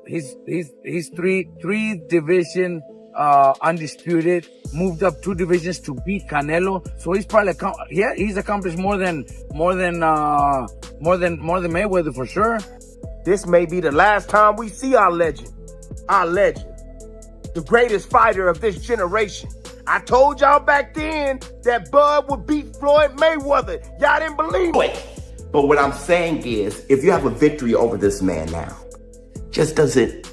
He's three division undisputed, moved up 2 divisions to beat Canelo. So he's probably he's accomplished more than Mayweather for sure. This may be the last time we see our legend, the greatest fighter of this generation. I told y'all back then that Bud would beat Floyd Mayweather. Y'all didn't believe it. But what I'm saying is, if you have a victory over this man now, just does it,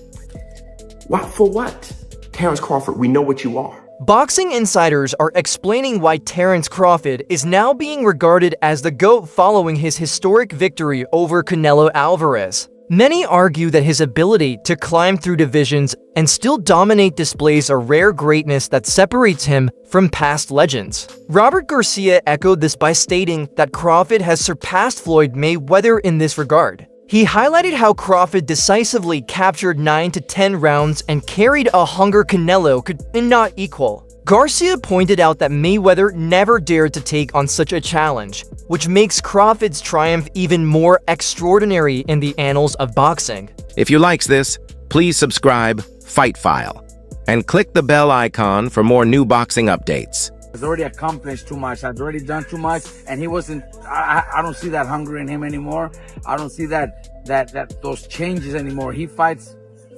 what for what? Terence Crawford, we know what you are. Boxing insiders are explaining why Terence Crawford is now being regarded as the GOAT following his historic victory over Canelo Alvarez. Many argue that his ability to climb through divisions and still dominate displays a rare greatness that separates him from past legends. Robert Garcia echoed this by stating that Crawford has surpassed Floyd Mayweather in this regard. He highlighted how Crawford decisively captured 9 to 10 rounds and carried a hunger Canelo could not equal. Garcia pointed out that Mayweather never dared to take on such a challenge, which makes Crawford's triumph even more extraordinary in the annals of boxing. If you likes this, please subscribe, Fight File, and click the bell icon for more new boxing updates. He's already accomplished too much. I've already done too much, and he wasn't. I don't see that hunger in him anymore. I don't see those changes anymore. He fights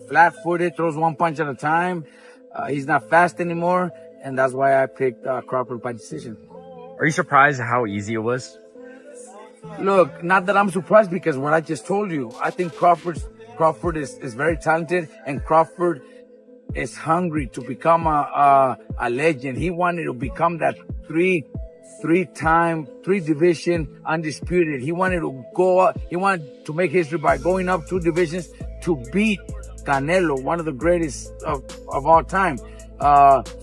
flat-footed, throws one punch at a time. He's not fast anymore, and that's why I picked Crawford by decision. Are you surprised at how easy it was? Look, not that I'm surprised, because what I just told you, I think Crawford is very talented, and Crawford is hungry to become a legend. He wanted to become that three division undisputed. He wanted to go up, he wanted to make history by going up 2 divisions to beat Canelo, one of the greatest of all time.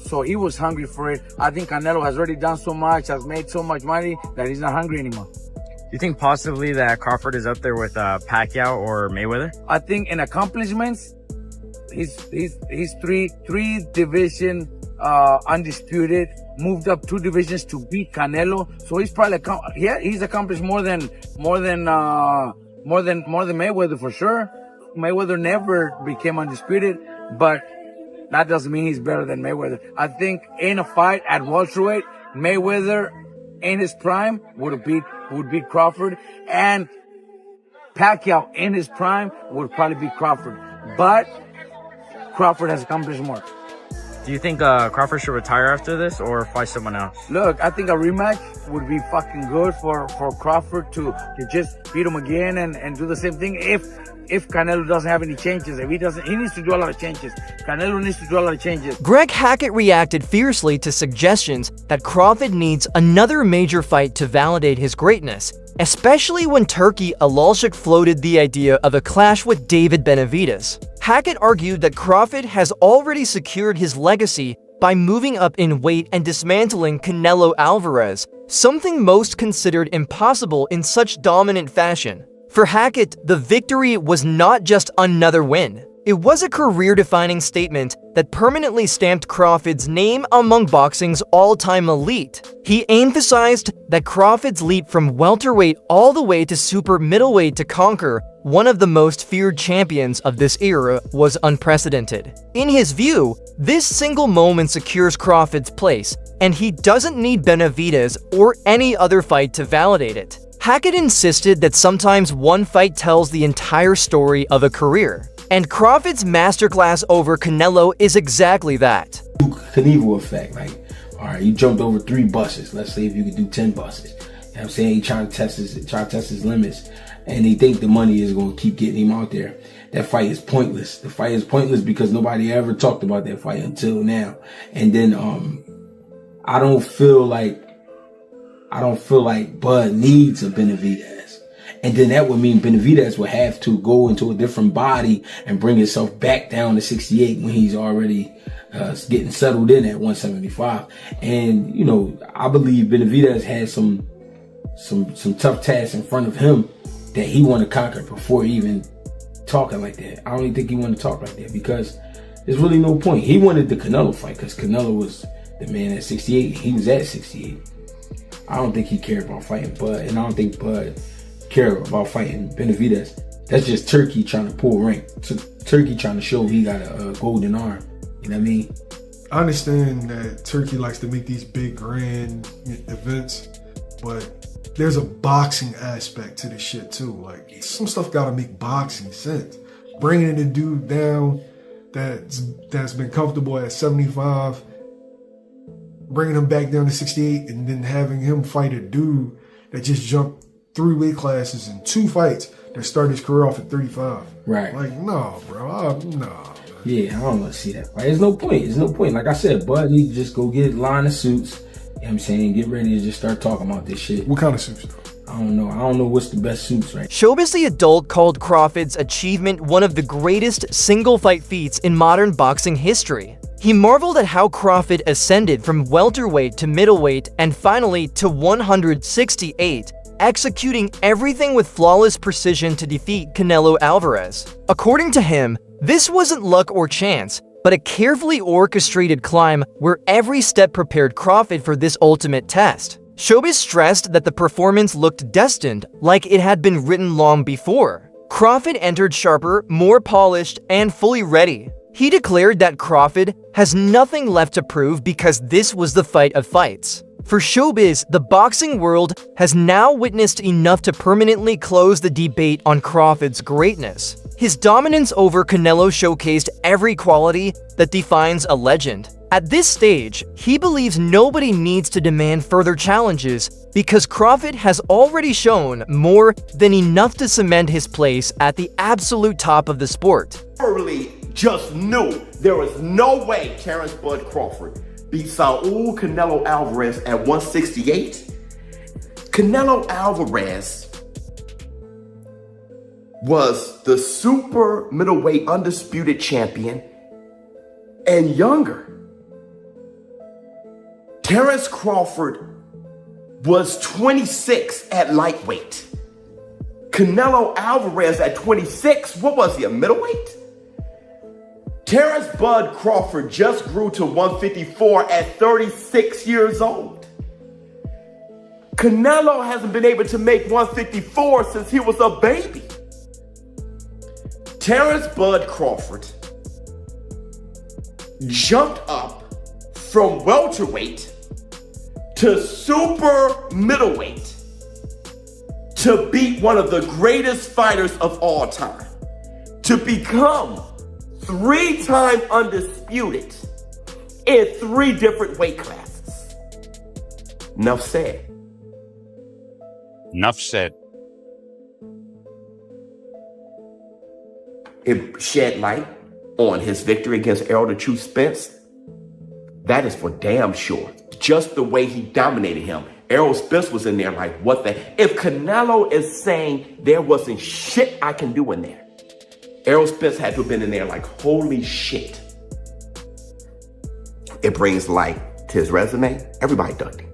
So he was hungry for it. I think Canelo has already done so much, has made so much money, that he's not hungry anymore. Do you think possibly that Crawford is up there with Pacquiao or Mayweather? I think in accomplishments, he's three division undisputed, moved up 2 divisions to beat Canelo. So he's probably he's accomplished more than Mayweather for sure. Mayweather never became undisputed, but that doesn't mean he's better than Mayweather. I think in a fight at welterweight, Mayweather in his prime would beat Crawford, and Pacquiao in his prime would probably beat Crawford. But Crawford has accomplished more. Do you think Crawford should retire after this or fight someone else? Look, I think a rematch would be fucking good for Crawford to just beat him again and do the same thing if Canelo doesn't have any changes. If he doesn't, he needs to do a lot of changes. Canelo needs to do a lot of changes. Greg Hackett reacted fiercely to suggestions that Crawford needs another major fight to validate his greatness, especially when Turkey Alalshik floated the idea of a clash with David Benavidez. Hackett argued that Crawford has already secured his legacy by moving up in weight and dismantling Canelo Alvarez, something most considered impossible in such dominant fashion. For Hackett, the victory was not just another win. It was a career-defining statement that permanently stamped Crawford's name among boxing's all-time elite. He emphasized that Crawford's leap from welterweight all the way to super middleweight to conquer one of the most feared champions of this era was unprecedented. In his view, this single moment secures Crawford's place, and he doesn't need Benavidez or any other fight to validate it. Hackett insisted that sometimes one fight tells the entire story of a career, and Crawford's masterclass over Canelo is exactly that. Canelo effect, like, all right, you jumped over 3 buses. Let's say if you could do 10 buses. You know what I'm saying? He trying to test his limits, and he think the money is going to keep getting him out there. That fight is pointless. The fight is pointless because nobody ever talked about that fight until now. And then I don't feel like Bud needs a Benavidez. And then that would mean Benavidez would have to go into a different body and bring himself back down to 68 when he's already getting settled in at 175. And, you know, I believe Benavidez has some tough tasks in front of him that he want to conquer before even talking like that. I don't even think he want to talk like that because there's really no point. He wanted the Canelo fight because Canelo was the man at 68. He was at 68. I don't think he cared about fighting Bud, and I don't think Bud cared about fighting Benavidez. That's just Turkey trying to pull rank. Turkey trying to show he got a golden arm. You know what I mean? I understand that Turkey likes to make these big grand events, but there's a boxing aspect to this shit too. Like, some stuff gotta make boxing sense. Bringing a dude down that's been comfortable at 75, bringing him back down to 68, and then having him fight a dude that just jumped 3 weight classes in 2 fights that started his career off at 35. Right. Like, no, bro. No. Yeah, I don't want to see that. Like, there's no point. There's no point. Like I said, Bud need to just go get a line of suits. You know what I'm saying? Get ready to just start talking about this shit. What kind of suits, though? I don't know. I don't know what's the best suits, right? Showbiz the Adult called Crawford's achievement one of the greatest single-fight feats in modern boxing history. He marveled at how Crawford ascended from welterweight to middleweight and finally to 168, executing everything with flawless precision to defeat Canelo Alvarez. According to him, this wasn't luck or chance, but a carefully orchestrated climb where every step prepared Crawford for this ultimate test. Showbiz stressed that the performance looked destined, like it had been written long before. Crawford entered sharper, more polished, and fully ready. He declared that Crawford has nothing left to prove because this was the fight of fights. For Showbiz, the boxing world has now witnessed enough to permanently close the debate on Crawford's greatness. His dominance over Canelo showcased every quality that defines a legend. At this stage, he believes nobody needs to demand further challenges because Crawford has already shown more than enough to cement his place at the absolute top of the sport. Thoroughly just knew there was no way Terence Bud Crawford beat Saul Canelo Alvarez at 168. Canelo Alvarez was the super middleweight undisputed champion and younger. Terence Crawford was 26 at lightweight. Canelo Alvarez at 26, what was he, a middleweight? Terence Bud Crawford just grew to 154 at 36 years old. Canelo hasn't been able to make 154 since he was a baby. Terence Bud Crawford jumped up from welterweight to super middleweight to beat one of the greatest fighters of all time, to become 3-time undisputed in 3 different weight classes. Enough said. Enough said. It shed light on his victory against Errol the Truth Spence. That is for damn sure. Just the way he dominated him. Errol Spence was in there like, what the? If Canelo is saying there wasn't shit I can do in there, Errol Spence had to have been in there like, holy shit. It brings light to his resume. Everybody ducked him.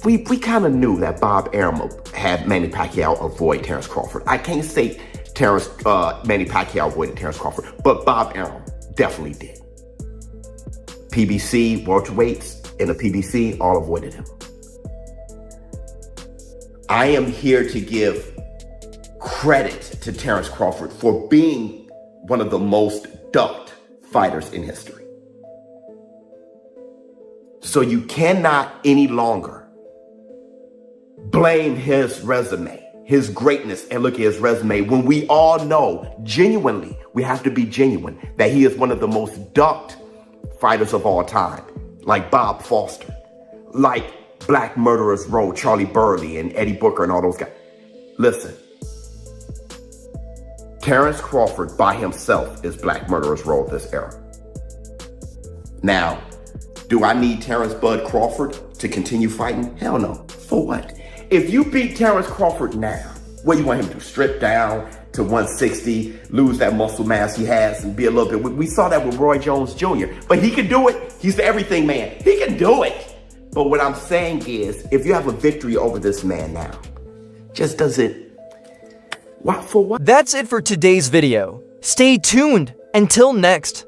We kind of knew that Bob Arum had Manny Pacquiao avoid Terence Crawford. I can't say Manny Pacquiao avoided Terence Crawford, but Bob Arum definitely did. PBC, welterweights in the PBC, all avoided him. I am here to give credit to Terence Crawford for being one of the most ducked fighters in history. So you cannot any longer blame his resume, his greatness, and look at his resume when we all know, genuinely, we have to be genuine, that he is one of the most ducked fighters of all time, like Bob Foster, like Black Murderers Row, Charlie Burley and Eddie Booker and all those guys. Listen, Terence Crawford by himself is Black Murderers Row of this era. Now, do I need Terence Bud Crawford to continue fighting? Hell no. For what? If you beat Terence Crawford now, what you want him to do? Strip down to 160, lose that muscle mass he has and be a little bit, we saw that with Roy Jones Jr., but he can do it. He's the everything man. He can do it. But what I'm saying is, if you have a victory over this man now, just does it, what for what? That's it for today's video. Stay tuned. Until next.